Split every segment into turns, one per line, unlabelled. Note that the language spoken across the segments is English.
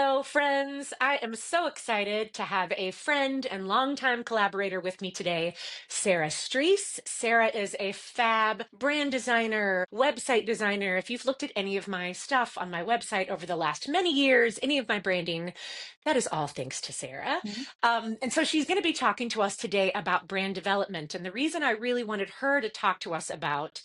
Hello, friends. I am so excited to have a friend and longtime collaborator with me today, Sara Strese. Sara is a fab brand designer, website designer. If you've looked at any of my stuff on my website over the last many years, any of my branding, that is all thanks to Sara.
Mhm.
And so she's going to be talking to us today about brand development. And the reason I really wanted her to talk to us about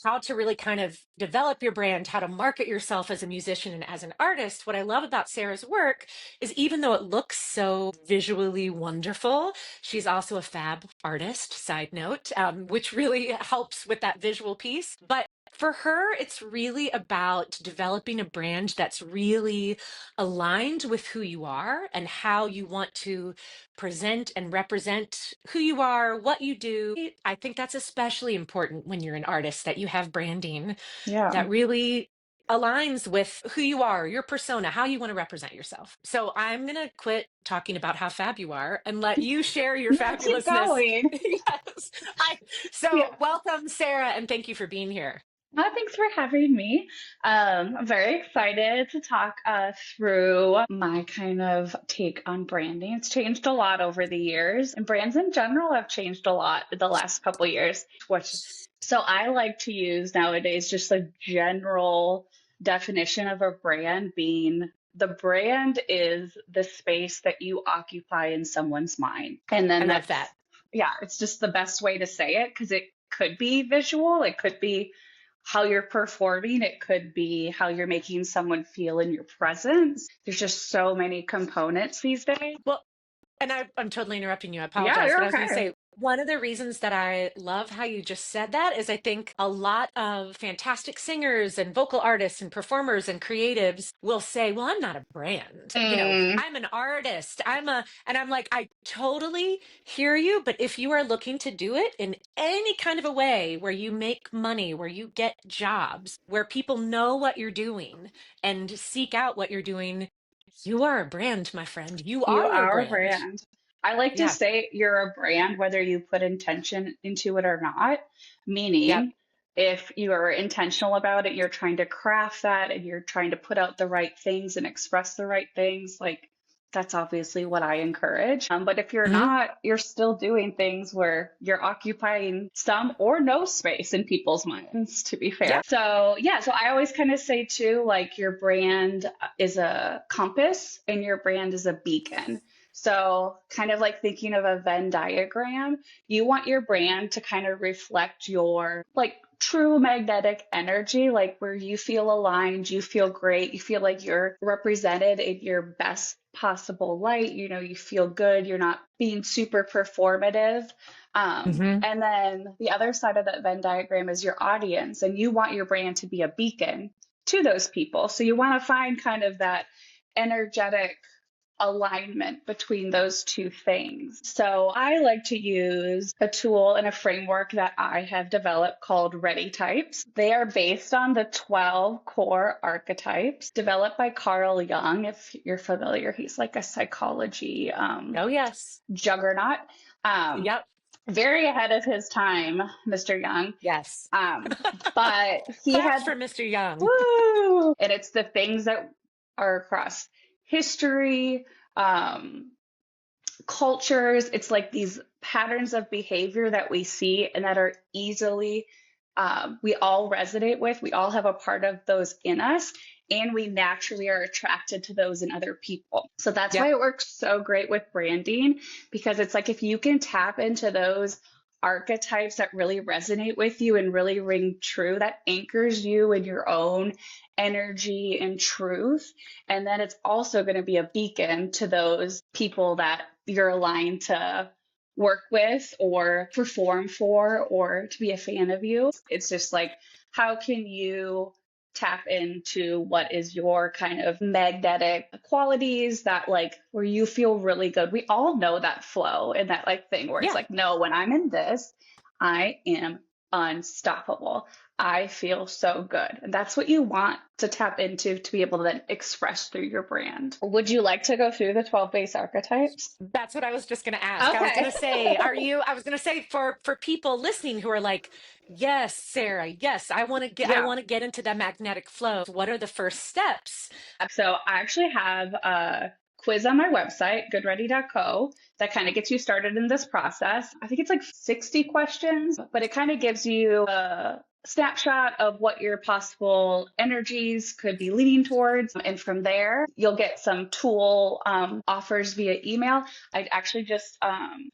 how to really kind of develop your brand, how to market yourself as a musician and as an artist. What I love about Sara's work is even though it looks so visually wonderful, she's also a fab artist, side note, which really helps with that visual piece. But for her, it's really about developing a brand that's really aligned with who you are and how you want to present and represent who you are, what you do. I think that's especially important when you're an artist, that you have branding
Yeah.
that really aligns with who you are, your persona, how you want to represent yourself. So I'm going to quit talking about how fab you are and let you share your
No, keep
fabulousness.
going.
Yes. So
Yeah.
welcome, Sara, and thank you for being here.
Thanks for having me. I'm very excited to talk through my kind of take on branding. It's changed a lot over the years, and brands in general have changed a lot the last couple years. Which, so I like to use nowadays just a general definition of a brand being the brand is the space that you occupy in someone's mind. And
I
then
love that.
yeah, it's just the best way to say it because it could be visual, it could be how you're performing, it could be how you're making someone feel in your presence. There's just so many components these days.
Well, and I'm totally interrupting you. I
Yeah,
apologize. But
you're
I was going to
okay.
say, one of the reasons that I love how you just said that is I think a lot of fantastic singers and vocal artists and performers and creatives will say, well, I'm not a brand.
Mm,
I'm an artist. And I'm like, I totally hear you. But if you are looking to do it in any kind of a way where you make money, where you get jobs, where people know what you're doing and seek out what you're doing, you are a brand, my friend. You
you
are your
are a
brand.
brand. I like to
Yeah.
say you're a brand whether you put intention into it or not,
Yep.
meaning if you are intentional about it, you're trying to craft that and you're trying to put out the right things and express the right things, like that's obviously what I encourage. But if you're
Hmm.
not, you're still doing things where you're occupying some or no space in people's minds, to be fair.
Yep.
So, yeah, so I always kind of say too, like your brand is a compass and your brand is a beacon. So, kind of like thinking of a Venn diagram, you want your brand to kind of reflect your like true magnetic energy, like where you feel aligned, you feel great, you feel like you're represented in your best possible light. You feel good, you're not being super performative.
Hmm.
And then the other side of that Venn diagram is your audience, and you want your brand to be a beacon to those people. So, you want to find kind of that energetic alignment between those two things. So I like to use a tool and a framework that I have developed called Ready Types. They are based on the 12 core archetypes developed by Carl Jung. If you're familiar, he's like a psychology
Oh, yes.
juggernaut. Um,
Yep.
Very ahead of his time, Mr. Young.
Yes.
Um, but he
Claps
had,
for Mr. Young.
woo! And it's the things that are across history, um, cultures. It's like these patterns of behavior that we see and that are easily, we all resonate with. We all have a part of those in us, and we naturally are attracted to those in other people. So that's why
Yep.
it works so great with branding, because it's like if you can tap into those archetypes that really resonate with you and really ring true, that anchors you in your own energy and truth. And then it's also going to be a beacon to those people that you're aligned to work with or perform for or to be a fan of you. It's just like, how can you tap into what is your kind of magnetic qualities that like where you feel really good? We all know that flow and that like thing where it's
Yeah.
like, no, when I'm in this, I am unstoppable. I feel so good. And that's what you want to tap into to be able to then express through your brand. Would you like to go through the 12 base archetypes?
That's what I was just going to ask. I was going
Okay.
to say, I was going to say for people listening who are like, yes, Sarah, yes, I
Yeah.
want to get into the magnetic flow. What are the first steps?
So I actually have a quiz on my website, goodready.co, that kind of gets you started in this process. I think it's like 60 questions, but it kind of gives you a snapshot of what your possible energies could be leaning towards. And from there, you'll get some tool offers via email. I actually just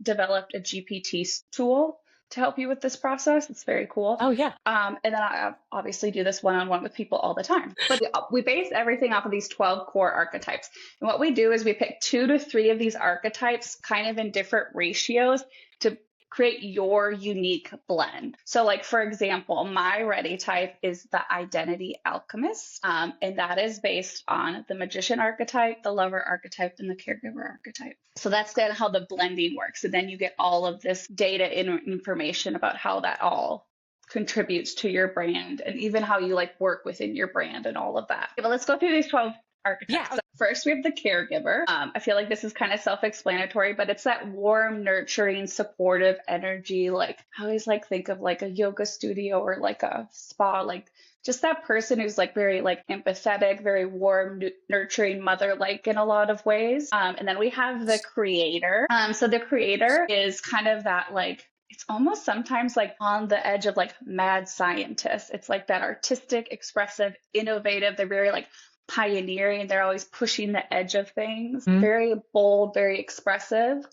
developed a GPT tool to help you with this process. It's very cool.
Oh yeah.
And then I obviously do this one-on-one with people all the time. But we base everything off of these 12 core archetypes. And what we do is we pick 2 to 3 of these archetypes kind of in different ratios to create your unique blend. So like, for example, my ready type is the identity alchemist. And that is based on the magician archetype, the lover archetype, and the caregiver archetype. So that's kind of how the blending works. And then you get all of this data and information about how that all contributes to your brand and even how you like work within your brand and all of that. Okay, but let's go through these 12 archetypes.
Yeah.
So first, we have the caregiver. I feel like this is kind of self-explanatory, but it's that warm, nurturing, supportive energy. Like I always like think of like a yoga studio or like a spa, like just that person who's like very like empathetic, very warm, nurturing, mother-like in a lot of ways. And then we have the creator. So the creator is kind of that like it's almost sometimes like on the edge of like mad scientist. It's like that artistic, expressive, innovative. They're very like pioneering. They're always pushing the edge of things.
Mm.
Very bold, very expressive.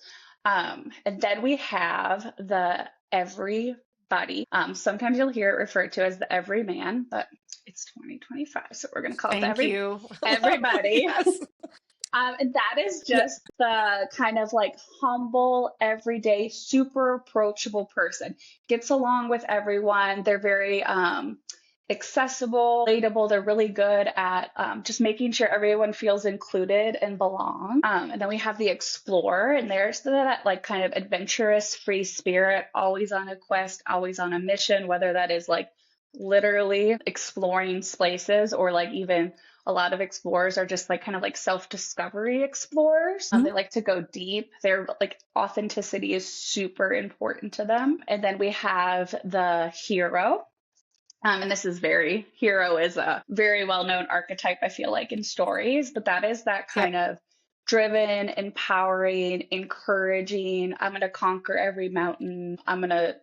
And then we have the everybody. Sometimes you'll hear it referred to as the everyman, but it's 2025, so we're going to call it the
Thank you.
everybody.
Yes.
And that is
Yeah.
just the kind of like humble, everyday, super approachable person. Gets along with everyone. They're very accessible, relatable. They're really good at just making sure everyone feels included and belong. And then we have the explorer, and there's that like kind of adventurous, free spirit, always on a quest, always on a mission, whether that is like literally exploring places or like even a lot of explorers are just like kind of like self-discovery explorers. They like to go deep. Their like authenticity is super important to them. And then we have the hero. And this is hero is a very well-known archetype, I feel like, in stories, but that is that
Yep.
kind of driven, empowering, encouraging. I'm going to conquer every mountain. I'm going to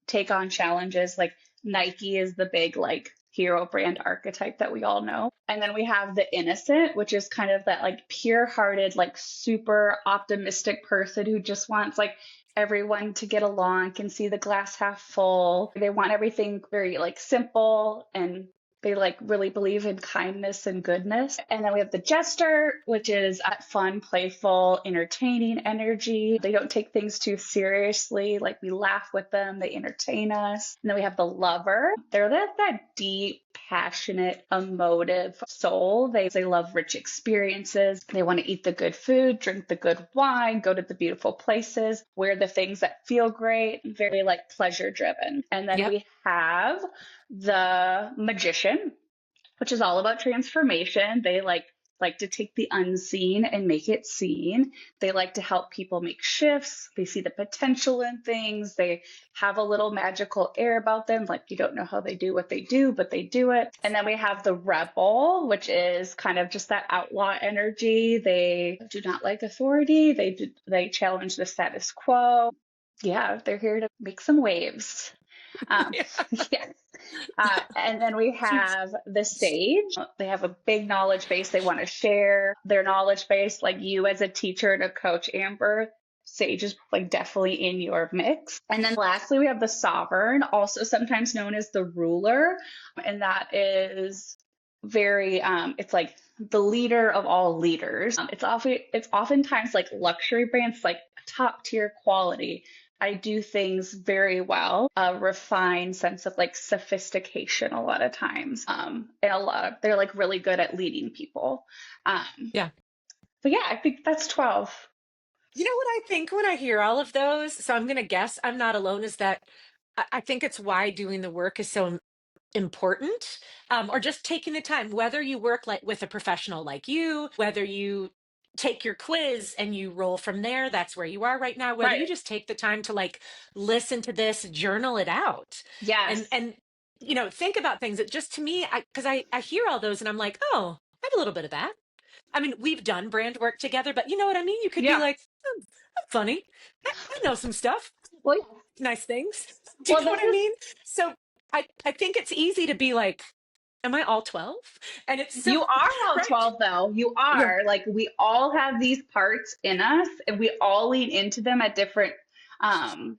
take on challenges. Like Nike is the big like hero brand archetype that we all know. And then we have the innocent, which is kind of that like pure-hearted, like super optimistic person who just wants like everyone to get along, can see the glass half full. They want everything very like simple, and they like really believe in kindness and goodness. And then we have the jester, which is that fun, playful, entertaining energy. They don't take things too seriously. Like we laugh with them, they entertain us. And then we have the lover. They're that deep, passionate, emotive soul. They love rich experiences. They want to eat the good food, drink the good wine, go to the beautiful places, wear the things that feel great, very like pleasure driven. And then
Yep.
we have the magician, which is all about transformation. They like to take the unseen and make it seen. They like to help people make shifts. They see the potential in things. They have a little magical air about them. Like you don't know how they do what they do, but they do it. And then we have the rebel, which is kind of just that outlaw energy. They do not like authority. They challenge the status quo. Yeah, they're here to make some waves.
Yeah.
Yes. And then we have the sage. They have a big knowledge base. They want to share their knowledge base, like you as a teacher and a coach, Amber. Sage is like definitely in your mix. And then lastly, we have the sovereign, also sometimes known as the ruler. And that is very, it's like the leader of all leaders. It's oftentimes like luxury brands, like top tier quality. I do things very well, a refined sense of like sophistication a lot of times. And they're like really good at leading people.
Yeah.
But yeah, I think that's 12.
You know what I think when I hear all of those? So I'm going to guess I'm not alone, is that I think it's why doing the work is so important, or just taking the time, whether you work like with a professional like you, whether you take your quiz and you roll from there, that's where you are right now, whether you
Right.
just take the time to like listen to this, journal it out,
Yes.
and think about things that just to me, I hear all those and I'm like, oh, I have a little bit of that. I mean, we've done brand work together, but you know what I mean? You could be
Yeah.
like, I'm funny. I know some stuff,
Well,
nice things. Do you
well,
know what
this
I
is
mean? So I think it's easy to be like, am I all 12? And it's so
you are all
right.
12 though. You
Yeah.
are. Like we all have these parts in us and we all lean into them um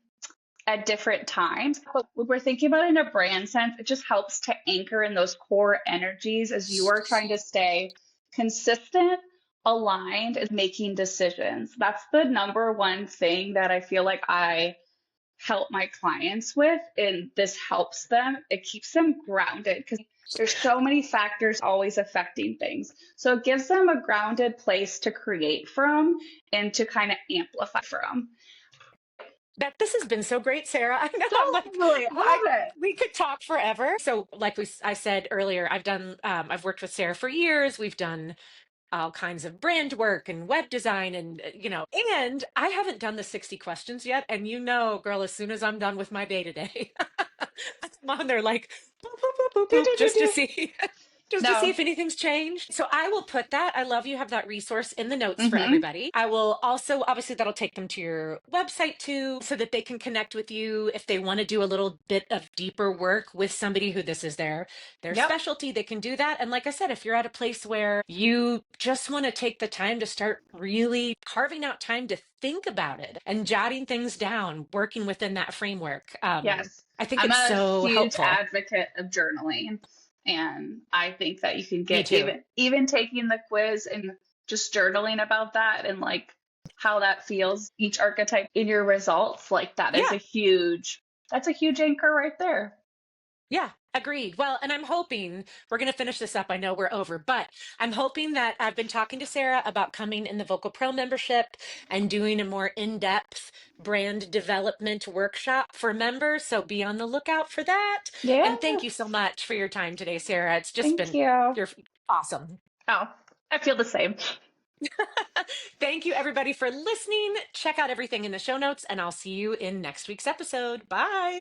at different times. But when we're thinking about it in a brand sense, it just helps to anchor in those core energies as you are trying to stay consistent, aligned, and making decisions. That's the number one thing that I feel like I help my clients with, and this helps them. It keeps them grounded because there's so many factors always affecting things. So it gives them a grounded place to create from and to kind of amplify from.
That this has been so great, Sarah. I know I'm like,
Totally. I love it.
we could talk forever. So like I said earlier, I've worked with Sarah for years. We've done all kinds of brand work and web design and and I haven't done the 60 questions yet, and girl, as soon as I'm done with my day today, I'm on there like boop, boop, boop, boop,
Do,
boop,
do, do,
just to
do.
see just to see
No.
if anything's changed. So I will put that. I love you have that resource in the notes for
Mm-hmm.
everybody. I will also, obviously, that'll take them to your website too, so that they can connect with you if they want to do a little bit of deeper work with somebody who this is their
Yep.
specialty. They can do that. And like I said, if you're at a place where you just want to take the time to start really carving out time to think about it and jotting things down, working within that framework,
Yes.
I think
I'm
it's
a
so
huge
helpful.
advocate of journaling. And I think that you can
Me
get
too.
even taking the quiz and just journaling about that and like how that feels, each archetype in your results, like
Yeah.
that's a huge anchor right there.
Yeah, agreed. Well, and I'm hoping we're going to finish this up. I know we're over, but I'm hoping that I've been talking to Sarah about coming in the Vocal Pro membership and doing a more in-depth brand development workshop for members. So be on the lookout for that. And thank you so
Yes.
much for your time today, Sarah. It's just
Thank
been,
you.
you're awesome.
Oh, I feel the same.
Thank you, everybody, for listening. Check out everything in the show notes, and I'll see you in next week's episode. Bye.